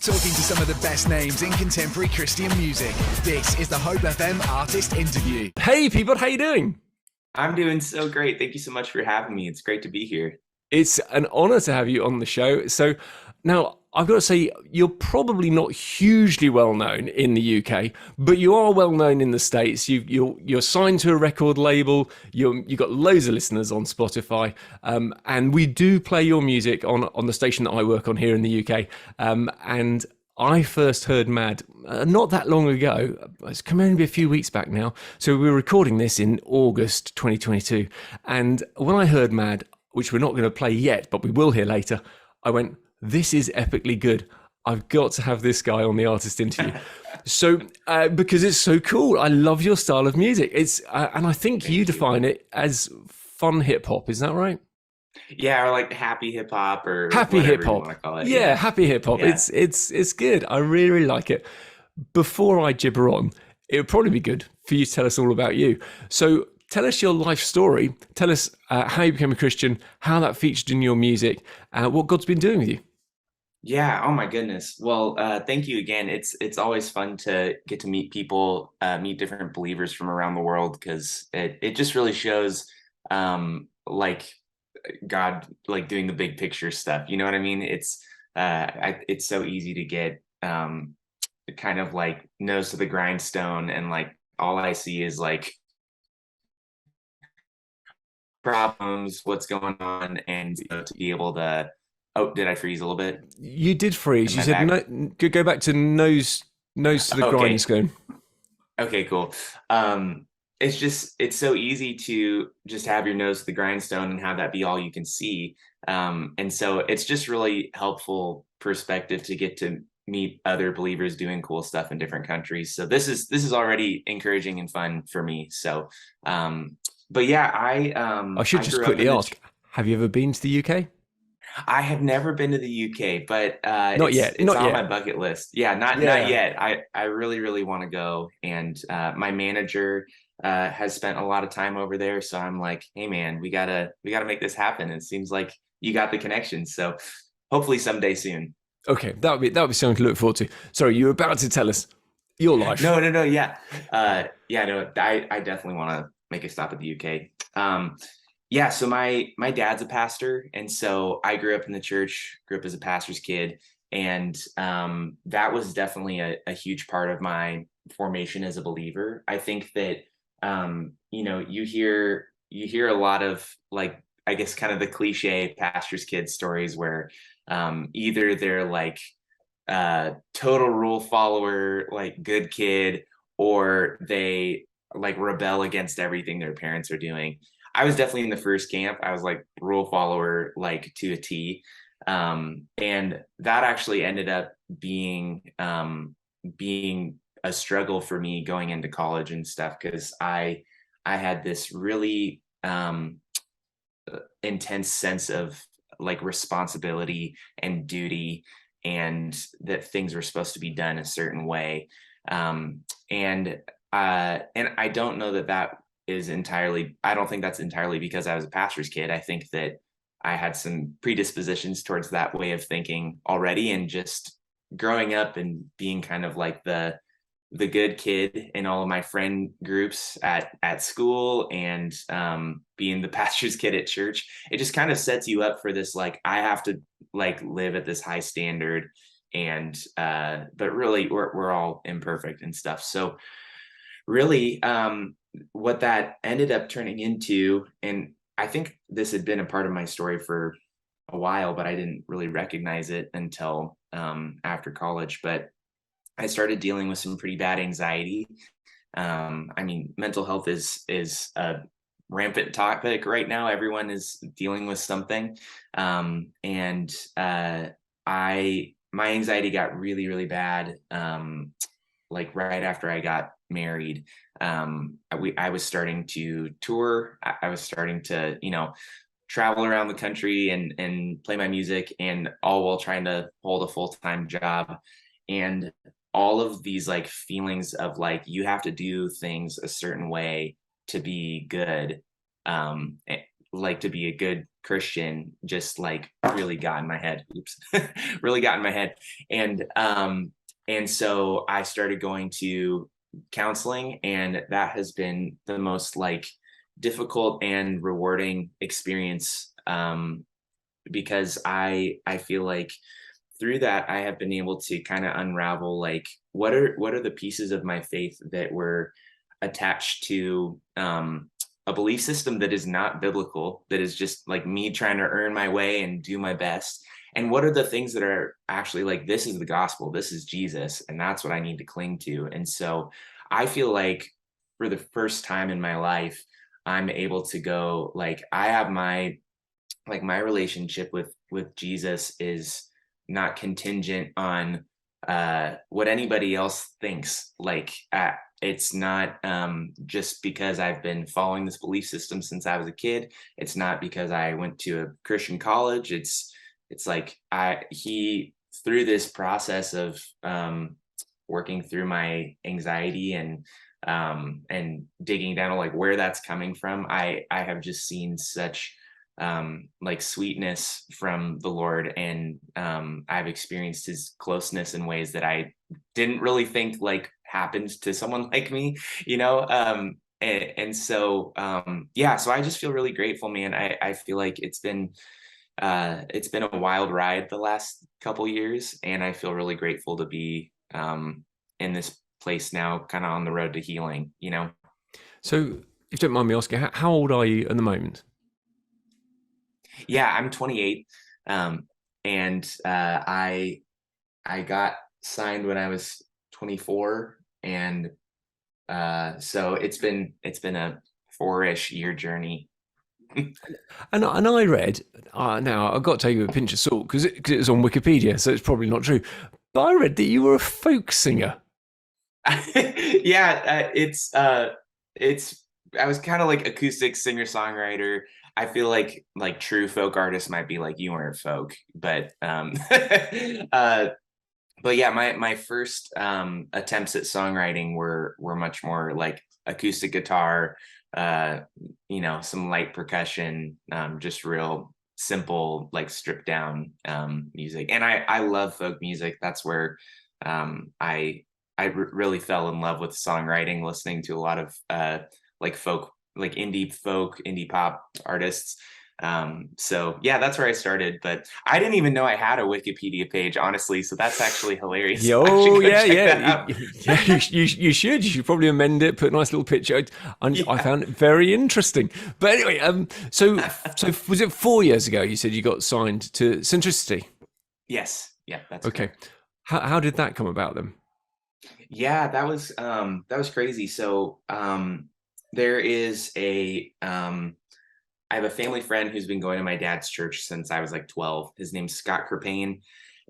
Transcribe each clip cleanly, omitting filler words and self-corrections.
Talking to some of the best names in contemporary Christian music. This is the Hope FM Artist Interview. Hey, Peabod, how you doing? I'm doing so great. Thank you so much for having me. It's great to be here. It's an honor to have you on the show. So now I've got to say, you're probably not hugely well known in the UK, but you are well known in the States. You're signed to a record label. You've got loads of listeners on Spotify, and we do play your music on the station that I work on here in the UK. And I first heard Mad not that long ago. It's coming only a few weeks back now. So we were recording this in August 2022. And when I heard Mad, which we're not going to play yet, but we will hear later, I went, this is epically good. I've got to have this guy on the artist interview. So, because it's so cool. I love your style of music. It's and I think you define it as fun hip hop. Is that right? Yeah, or like happy hip hop or happy hip hop. Yeah, happy hip hop. Yeah. It's good. I really, really like it. Before I gibber on, it would probably be good for you to tell us all about you. So tell us your life story. Tell us how you became a Christian, how that featured in your music, what God's been doing with you. Yeah. Oh my goodness. Well, thank you again. It's always fun to get to meet people, meet different believers from around the world, because it just really shows like God, like doing the big picture stuff. You know what I mean? It's so easy to get kind of like nose to the grindstone, and like all I see is like problems, what's going on, and to be able to. Oh, did I freeze a little bit? You did freeze. You said no, go back to nose to the grindstone. Okay, cool. It's so easy to just have your nose to the grindstone and have that be all you can see. And so it's just really helpful perspective to get to meet other believers doing cool stuff in different countries. So this is already encouraging and fun for me. So, but yeah, I should just quickly ask, have you ever been to the UK? I have never been to the UK, but it's on my bucket list. Yeah, not yet. I really, really want to go. And my manager has spent a lot of time over there. So I'm like, hey man, we gotta make this happen. And it seems like you got the connection. So hopefully someday soon. Okay, that would be something to look forward to. Sorry, you were about to tell us your life. No. Yeah. I definitely want to make a stop at the UK. Yeah, so my dad's a pastor, and so I grew up in the church, grew up as a pastor's kid, and that was definitely a huge part of my formation as a believer. I think that you hear a lot of, like, I guess kind of the cliche pastor's kid stories where either they're like total rule follower, like good kid, or they like rebel against everything their parents are doing. I was definitely in the first camp. I was like rule follower, like to a T. And that actually ended up being a struggle for me going into college and stuff, because I had this really intense sense of like responsibility and duty, and that things were supposed to be done a certain way. And I don't know that is entirely, I don't think that's entirely because I was a pastor's kid. I think that I had some predispositions towards that way of thinking already, and just growing up and being kind of like the good kid in all of my friend groups at school, and being the pastor's kid at church, it just kind of sets you up for this, like, I have to like live at this high standard, and but really we're all imperfect and stuff. So really what that ended up turning into, and I think this had been a part of my story for a while, but I didn't really recognize it until after college. But I started dealing with some pretty bad anxiety. I mean, mental health is a rampant topic right now. Everyone is dealing with something. And my anxiety got really, really bad. Like right after I got married, I was starting to tour. I was starting to, travel around the country and play my music, and all while trying to hold a full-time job. And all of these like feelings of like, you have to do things a certain way to be good, like to be a good Christian just like really got in my head. Oops, really got in my head. And so I started going to counseling, and that has been the most like difficult and rewarding experience, because I feel like through that I have been able to kind of unravel like what are the pieces of my faith that were attached to a belief system that is not biblical, that is just like me trying to earn my way and do my best. And what are the things that are actually like, this is the gospel, this is Jesus, and that's what I need to cling to. And so I feel like for the first time in my life, I'm able to go like, I have my like my relationship with Jesus is not contingent on what anybody else thinks. Like it's not just because I've been following this belief system since I was a kid. It's not because I went to a Christian college. It's like he through this process of working through my anxiety and digging down to like where that's coming from. I have just seen such like sweetness from the Lord, and I've experienced his closeness in ways that I didn't really think like happened to someone like me, you know. And so yeah, so I just feel really grateful, man. I feel like it's been a wild ride the last couple years, and I feel really grateful to be in this place now, kind of on the road to healing, you know. So, if you don't mind me asking, how old are you at the moment? Yeah, I'm 28, and I got signed when I was 24, and so it's been a 4-ish year journey. And I read, now I've got to take you with a pinch of salt because it was on Wikipedia, so it's probably not true. But I read that you were a folk singer. Yeah, it's I was kind of like acoustic singer songwriter. I feel like true folk artists might be like, you weren't folk, but uh but yeah, my first attempts at songwriting were much more like acoustic guitar, uh, you know, some light percussion, just real simple, like stripped down music. And I love folk music. That's where really fell in love with songwriting, listening to a lot of like folk, like indie folk, indie pop artists. So yeah, that's where I started, but I didn't even know I had a Wikipedia page, honestly. So that's actually hilarious. I should Oh go yeah, check yeah, that out. yeah. You should. You should probably amend it. Put a nice little picture. I Yeah. found it very interesting. But anyway, so was it 4 years ago? You said you got signed to Centricity. Yes. Yeah, that's Okay, correct. how did that come about then? Yeah, that was crazy. So there is I have a family friend who's been going to my dad's church since I was like 12. His name's Scott Kerpane,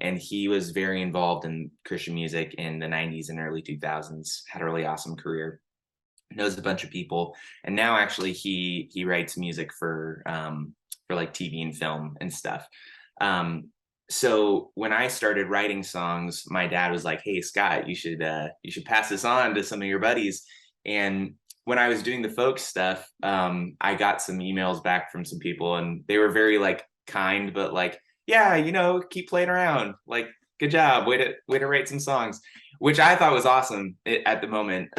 and he was very involved in Christian music in the 90s and early 2000s. Had a really awesome career, knows a bunch of people, and now actually he writes music for like TV and film and stuff. So when I started writing songs, my dad was like, "Hey Scott, you should pass this on to some of your buddies." And when I was doing the folk stuff, I got some emails back from some people, and they were very like kind, but like, yeah, you know, keep playing around. Like, good job, way to write some songs, which I thought was awesome at the moment.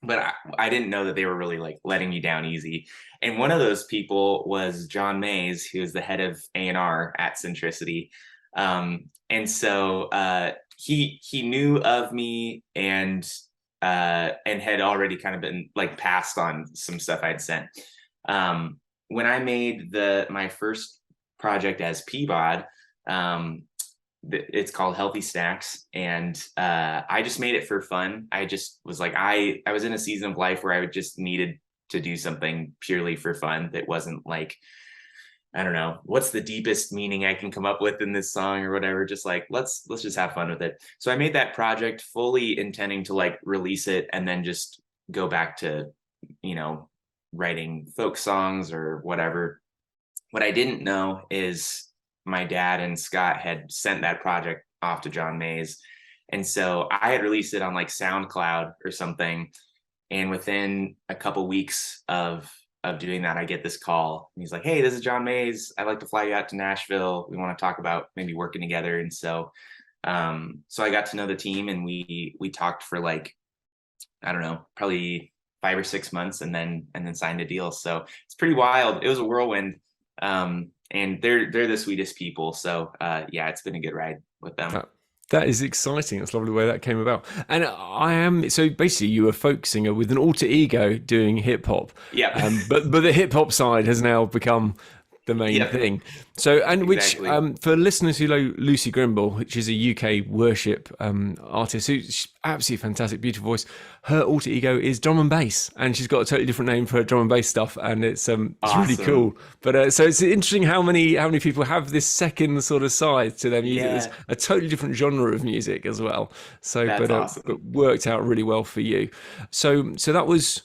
But I didn't know that they were really like letting me down easy. And one of those people was John Mays, who is the head of A&R at Centricity. And so he knew of me and had already kind of been like passed on some stuff I'd sent. When I made my first project as Peabod, it's called Healthy Snacks, and I just made it for fun. I just was like, I was in a season of life where I would just needed to do something purely for fun that wasn't like, I don't know, what's the deepest meaning I can come up with in this song or whatever. Just like, let's just have fun with it. So I made that project fully intending to like release it and then just go back to, you know, writing folk songs or whatever. What I didn't know is my dad and Scott had sent that project off to John Mays. And so I had released it on like SoundCloud or something. And within a couple weeks of doing that, I get this call, and he's like, "Hey, this is John Mays. I'd like to fly you out to Nashville. We want to talk about maybe working together." And so I got to know the team, and we talked for like, I don't know, probably 5 or 6 months, and then signed a deal. So it's pretty wild. It was a whirlwind. And they're the sweetest people. So yeah, it's been a good ride with them. That is exciting. That's a lovely way that came about. And I am, so basically you were a folk singer with an alter ego doing hip hop. Yeah. But the hip hop side has now become the main thing. So, and Exactly. which, for listeners who know Lucy Grimble, which is a UK worship artist who's absolutely fantastic, beautiful voice, her alter ego is drum and bass, and she's got a totally different name for her drum and bass stuff, and it's really Awesome. cool. But so it's interesting how many people have this second sort of side to their music. Yeah. There's a totally different genre of music as well. So, That's awesome. but worked out really well for you. So that was,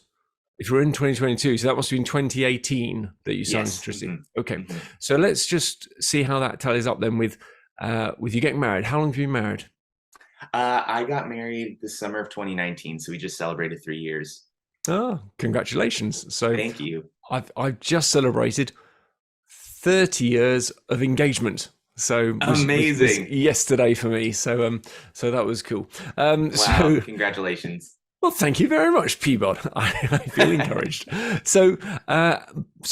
if we're in 2022, so that must have been 2018 that you signed Yes. to Tristy. Mm-hmm. Okay. Mm-hmm. So let's just see how that tallies up then with you getting married. How long have you been married? I got married the summer of 2019, so we just celebrated 3 years. Oh, congratulations. So Thank you. I've just celebrated 30 years of engagement. So Amazing. was yesterday for me. So that was cool. Wow. So Congratulations. well, thank you very much, Peabod. I feel encouraged. So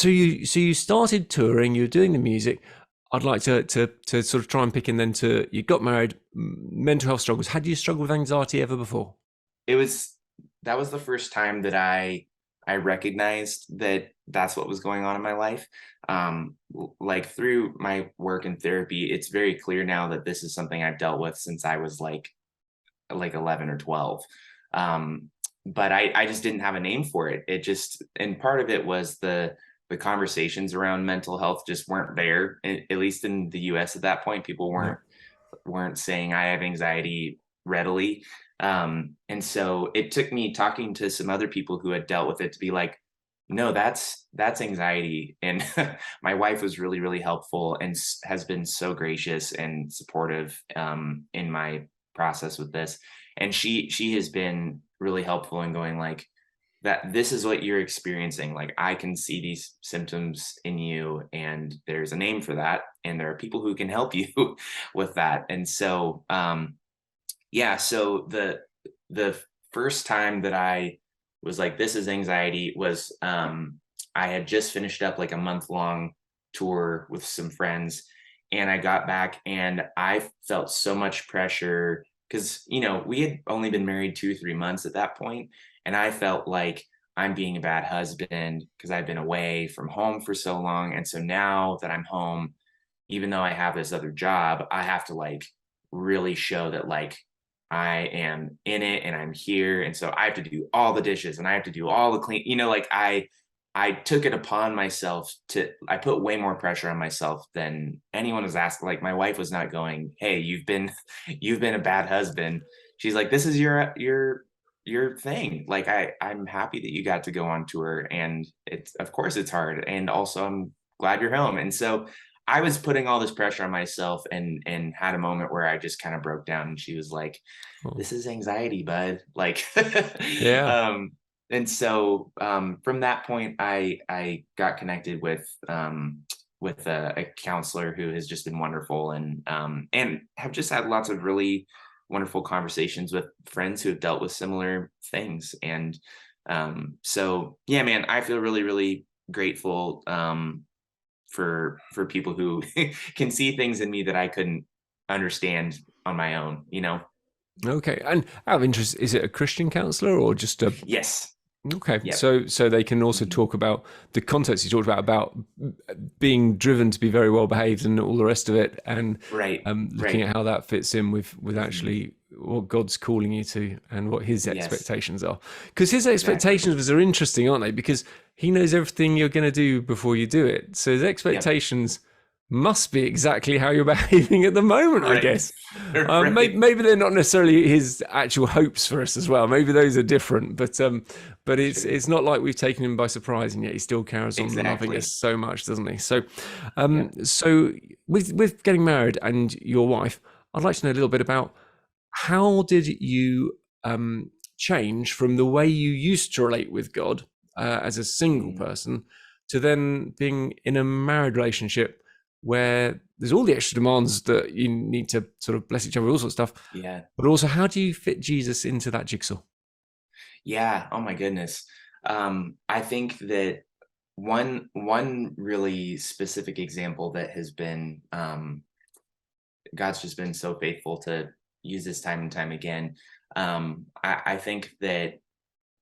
you started touring. You were doing the music. I'd like to sort of try and pick in then to, you got married, mental health struggles. Had you struggled with anxiety ever before? That was the first time that I recognized that that's what was going on in my life. Like through my work in therapy, it's very clear now that this is something I've dealt with since I was like 11 or 12. But I just didn't have a name for it. And part of it was the conversations around mental health just weren't there, at least in the US at that point. People weren't saying I have anxiety readily. And so it took me talking to some other people who had dealt with it to be like, no, that's anxiety. And my wife was really, really helpful and has been so gracious and supportive in my process with this. And she has been really helpful in going like, that this is what you're experiencing. Like, I can see these symptoms in you, and there's a name for that, and there are people who can help you with that. And so yeah, so the first time that I was like, this is anxiety, was I had just finished up like a month-long tour with some friends, and I got back and I felt so much pressure because, we had only been married 2 or 3 months at that point, and I felt like I'm being a bad husband because I've been away from home for so long. And so now that I'm home, even though I have this other job, I have to like really show that like I am in it and I'm here. And so I have to do all the dishes and I have to do all the clean, like I took it upon myself I put way more pressure on myself than anyone was asking. Like, my wife was not going, "Hey, you've been a bad husband." She's like, "This is your thing. Like, I'm happy that you got to go on tour, and of course it's hard. And also I'm glad you're home." And so I was putting all this pressure on myself, and had a moment where I just kind of broke down, and she was like, "This is anxiety, bud." Like, Yeah. And so from that point, I got connected with a counselor who has just been wonderful, and have just had lots of really wonderful conversations with friends who have dealt with similar things. And so yeah, man, I feel really, really grateful for people who can see things in me that I couldn't understand on my own. Okay. And out of interest, is it a Christian counselor or just a? Yes. Okay, Yep. so they can also talk about the context you talked about being driven to be very well behaved and all the rest of it, and looking at how that fits in with actually what God's calling you to and what His expectations are. Because His expectations are interesting, aren't they? Because He knows everything you're going to do before you do it. So His expectations must be exactly how you're behaving at the moment, I guess. Maybe they're not necessarily His actual hopes for us as well. Maybe those are different, but it's not like we've taken Him by surprise, and yet He still carries on loving us so much, doesn't He? So, so with getting married and your wife, I'd like to know a little bit about how did you change from the way you used to relate with God as a single person to then being in a married relationship where there's all the extra demands that you need to sort of bless each other, all sorts of stuff. Yeah. But also, how do you fit Jesus into that jigsaw? Yeah. Oh my goodness. I think that one really specific example that has been God's just been so faithful to use this time and time again. I think that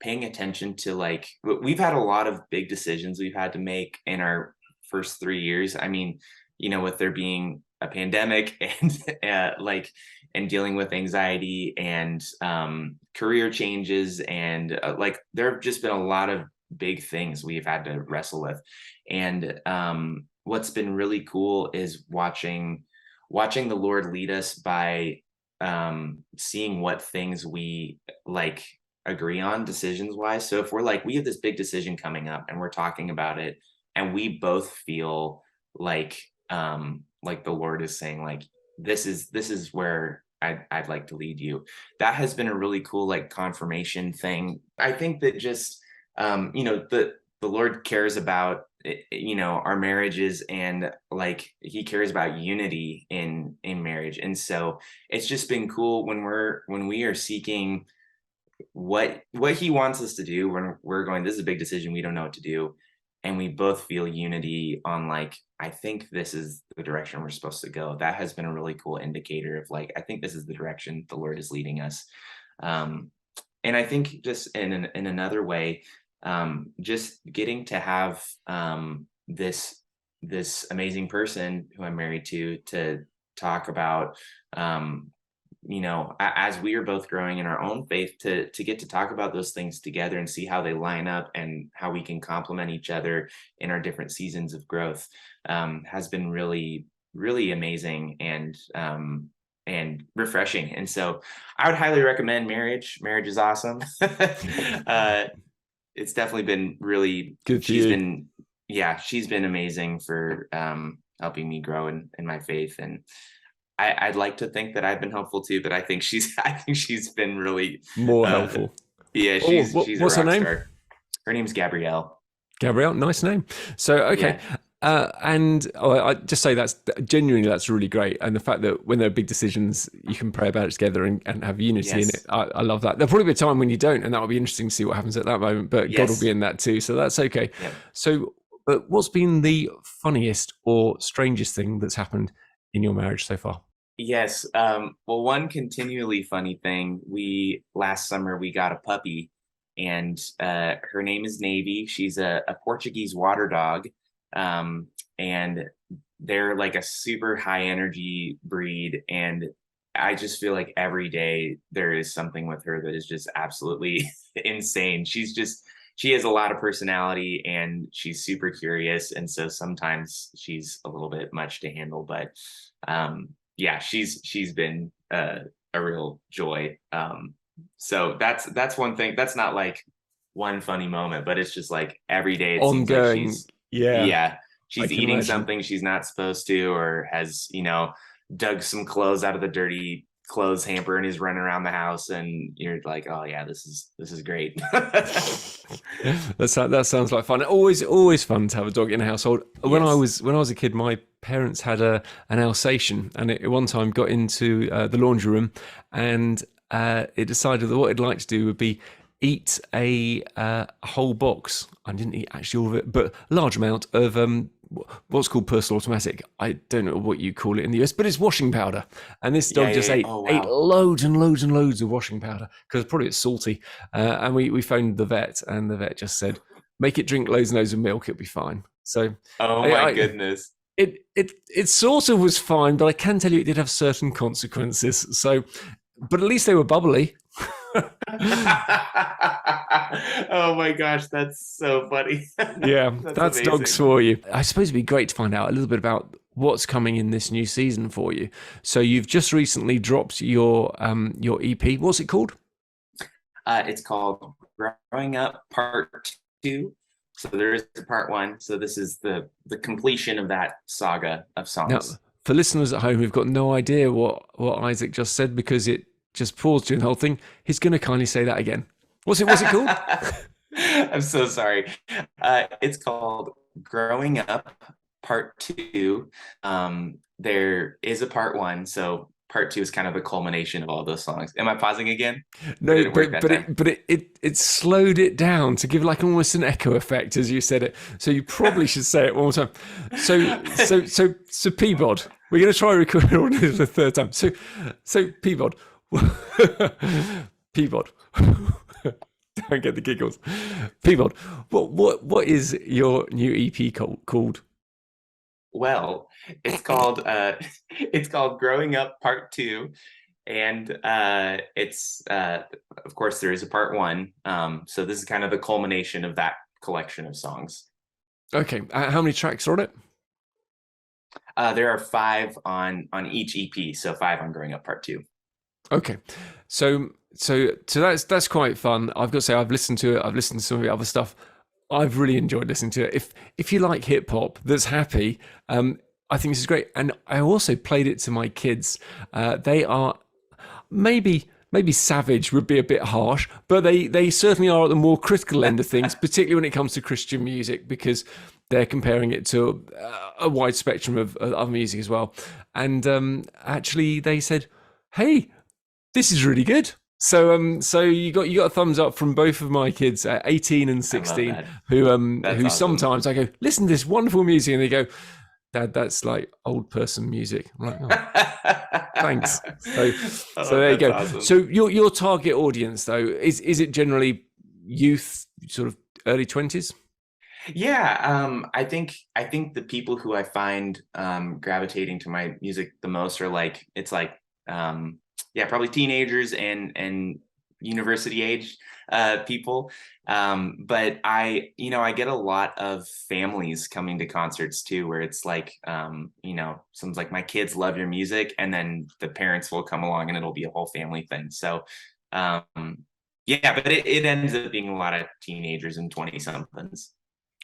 paying attention to, like, we've had a lot of big decisions we've had to make in our first 3 years. I mean, with there being a pandemic and and dealing with anxiety and career changes and like there have just been a lot of big things we've had to wrestle with. And what's been really cool is watching the Lord lead us by seeing what things we like agree on decisions wise. So if we're like, we have this big decision coming up and we're talking about it and we both feel like the Lord is saying, like, this is where I'd like to lead you. That has been a really cool, like, confirmation thing. I think that just the Lord cares about our marriages, and like he cares about unity in marriage. And so it's just been cool when we are seeking what he wants us to do, when we're going, this is a big decision, we don't know what to do, and we both feel unity on, like, I think this is the direction we're supposed to go. That has been a really cool indicator of, like, I think this is the direction the Lord is leading us. And I think just in another way, just getting to have this amazing person who I'm married to talk about, as we are both growing in our own faith, to get to talk about those things together and see how they line up and how we can complement each other in our different seasons of growth, has been really, really amazing and refreshing. And so I would highly recommend marriage. Marriage is awesome. It's definitely been really good. She's been amazing for helping me grow in my faith. And I'd like to think that I've been helpful too, but I think she's been really more helpful. Yeah, she's what's a rock her name? star. Her name's Gabrielle. Gabrielle, nice name. So okay. Yeah. And I just say that's really great. And the fact that when there are big decisions, you can pray about it together and have unity in it. I love that. There'll probably be a time when you don't, and that'll be interesting to see what happens at that moment. But God will be in that too. So that's okay. Yep. So, but what's been the funniest or strangest thing that's happened in your marriage so far? Yes. Well, one continually funny thing, last summer we got a puppy, and her name is Navy. She's a Portuguese water dog. And they're like a super high energy breed. And I just feel like every day there is something with her that is just absolutely insane. She has a lot of personality and she's super curious. And so sometimes she's a little bit much to handle, but, she's been a real joy. So that's one thing. That's not like one funny moment, but it's just like every day it ongoing. Seems like she's eating imagine. Something she's not supposed to, or has, dug some clothes out of the dirty clothes hamper and is running around the house, and you're like, oh yeah, this is great. That sounds like fun. Always fun to have a dog in a household. Yes. When I was a kid, my parents had an Alsatian, and it one time got into the laundry room, and it decided that what it'd like to do would be eat a whole box. I didn't eat actually all of it, but a large amount of what's called personal automatic. I don't know what you call it in the US, but it's washing powder. And this dog ate loads and loads and loads of washing powder because probably it's salty. And we phoned the vet, and the vet just said, make it drink loads and loads of milk, it'll be fine. So my goodness. It sort of was fine, but I can tell you it did have certain consequences. So, but at least they were bubbly. Oh my gosh, that's so funny. Yeah, that's dogs for you. I suppose it'd be great to find out a little bit about what's coming in this new season for you. So you've just recently dropped your EP. What's it called? It's called Growing Up Pt.2. So there is a part 1. So this is the completion of that saga of songs. Now, for listeners at home who've got no idea what Isaac just said, because it just paused during the whole thing, he's going to kindly say that again. What's it called? I'm so sorry. It's called Growing Up Part 2. There is a part 1, so part 2 is kind of the culmination of all those songs. Am I pausing again? Or No, did it work that time? it slowed it down to give like almost an echo effect as you said it. So you probably should say it one more time. So Peabod, we're going to try recording this the third time. So Peabod, Peabod. Don't get the giggles. Peabod, what is your new EP called? Well, it's called Growing Up Part 2, and it's of course there is a part 1. So this is kind of the culmination of that collection of songs. Okay, how many tracks are on it? There are 5 on each EP, so 5 on Growing Up Part 2. Okay, so that's quite fun. I've got to say I've listened to it. I've listened to some of the other stuff. I've really enjoyed listening to it. If you like hip hop that's happy, I think this is great. And I also played it to my kids. They are maybe savage would be a bit harsh, but they certainly are at the more critical end of things, particularly when it comes to Christian music, because they're comparing it to a wide spectrum of other music as well. And actually, they said, "Hey, this is really good." So you got a thumbs up from both of my kids, 18 and 16, who awesome. Sometimes I go, listen to this wonderful music, and they go, Dad, that's like old person music. I'm like, oh, thanks. So there you go. Awesome. So your target audience though, is it generally youth, sort of early 20s? Yeah, I think the people who I find gravitating to my music the most are probably teenagers and university age people. But I get a lot of families coming to concerts too, where it's like, someone's like, my kids love your music, and then the parents will come along and it'll be a whole family thing. So, but it ends up being a lot of teenagers and 20-somethings.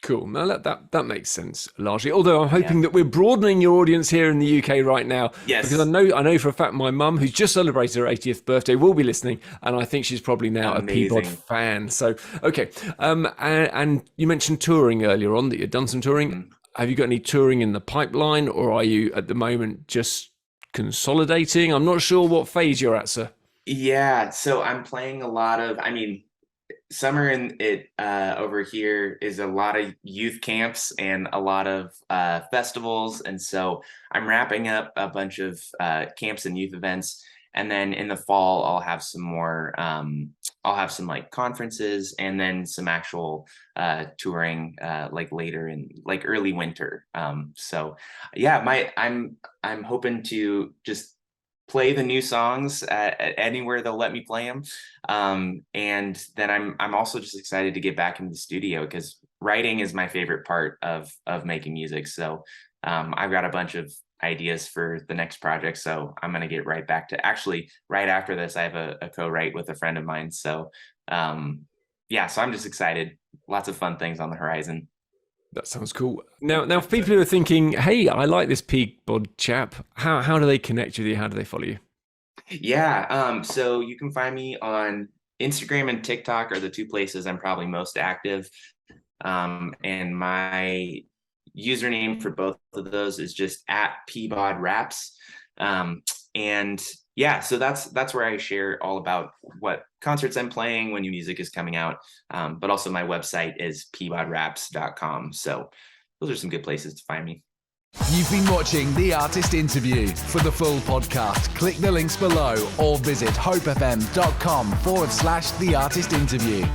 Cool. Now that makes sense largely. Although I'm hoping that we're broadening your audience here in the UK right now. Yes. Because I know for a fact my mum, who's just celebrated her 80th birthday, will be listening, and I think she's probably now Amazing. a Peabod fan. So okay. And you mentioned touring earlier on, that you've done some touring. Mm-hmm. Have you got any touring in the pipeline, or are you at the moment just consolidating? I'm not sure what phase you're at, sir. Yeah. So I'm playing a lot of. Summer in it over here is a lot of youth camps and a lot of festivals, and so I'm wrapping up a bunch of camps and youth events, and then in the fall I'll have some more I'll have some like conferences, and then some actual touring like later in like early winter. So yeah, I'm hoping to just play the new songs at anywhere they'll let me play them, and then I'm also just excited to get back into the studio, because writing is my favorite part of making music. So I've got a bunch of ideas for the next project, so I'm going to get right back to, actually right after this I have a co-write with a friend of mine. So so I'm just excited. Lots of fun things on the horizon. That sounds cool. Now, for people who are thinking, hey, I like this Peabod chap, how do they connect with you? How do they follow you? Yeah, so you can find me on Instagram and TikTok are the 2 places I'm probably most active. And my username for both of those is just @PeabodRaps. And yeah, so that's where I share all about what concerts I'm playing, when new music is coming out. But also my website is peabodraps.com. So those are some good places to find me. You've been watching The Artist Interview. For the full podcast, click the links below or visit hopefm.com/The Artist Interview.